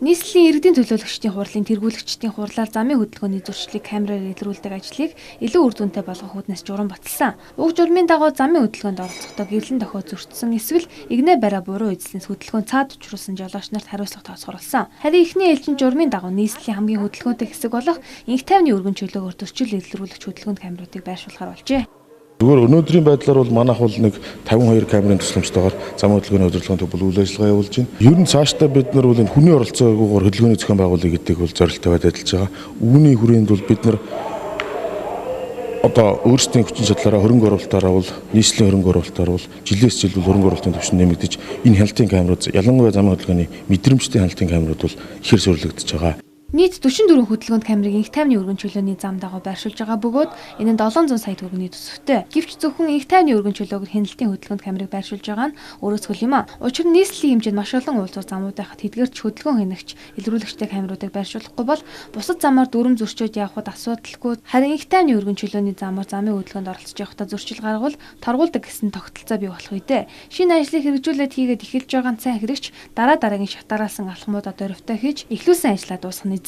Нийслэлийн иргэдийн төлөөлөгчдийн хурлын тэргүүлэгчдийн хурлаар замын хөдөлгөөний зөрчлийг камераар илрүүлдэг ажлыг илүү үр дүнтэй болгох үүднээс журам баталсан. Уг журмын дагуу замын хөдөлгөөнд оролцохдоо гэрлэн дохиод зөрчсөн эсвэл игнэ бариа буруу эзлэнс хөдөлгөөн цаад учруулсан жолооч нарт хариуцлага тооцоолсон. Харин эхний ээлжин журмын дагуу нийслэлийн хамгийн хөдөлгөөнтэй хэсэг болох инх тайвны өргөн чөлөөгөөр зөрчил илрүүлэгч хөдөлгөөнд камеруудыг байршуулахар болжээ. Зүгээр өнөөдрийн байдлаар бол манайх бол нэг 52 камерын тусламжтайгаар замын хөдөлгөөний удирдлагын төв үйл ажиллагаа явуулж байна. Ер нь цаашдаа бид нар бол энэ хүний оролцоогоор хөдөлгөөний зохион байгуулалт гэдэг бол зорилттой байдалж байгаа. Үүний хүрээнд бол бид нар одоо өөрсдийн хүчин чадлаараа хөрөнгө оруулалтаараа бол нийслэлийн хөрөнгө оруулалтаар бол жилээс жил бол хөрөнгө оруулалтын түвшин нэмэгдэж энэ хяналтын камерууд ялангуяа замын хөдөлгөөний мэдрэмжтэй хяналтын камерууд бол ихээр сурлагдж байгаа. Нийт 44 хөдөлгөөнд камерыг инх тайвны өргөн чөлөөний зам дагуу байршуулж байгаа бөгөөд энэ нь 700 сая төгрөгийн төсөвтэй. Гэвч зөвхөн инх тайвны өргөн чөлөөгөр хяналтын хөдөлгөөнд камерыг байршуулж байгаа нь өөрөөсгөл юм а. Учир нь нийслэлийн хэмжээнд маш олон уулзуур замууд байхад тэдгээрч хөдөлгөөн хянагч илрүүлэгчтэй камеруудыг байршуулахгүй бол бусад замаар дүрм зөрчөөд явхад асуудалгүй. Харин инх тайвны өргөн чөлөөний замаар замын хөдөлгөөнд оролцож явахдаа зөрчил гаргавал торгуулдаг гэсэн тогтолцоо бий болох үедээ. Шинэ ажлыг хэрэгжүүлээд хийгээд эхэлж байгаа цайн хэрэгч дараагийн шатаараасан алхмуудаа дөрвтэй хийж эхлүүлсэн ажлаа дуусгах нэ.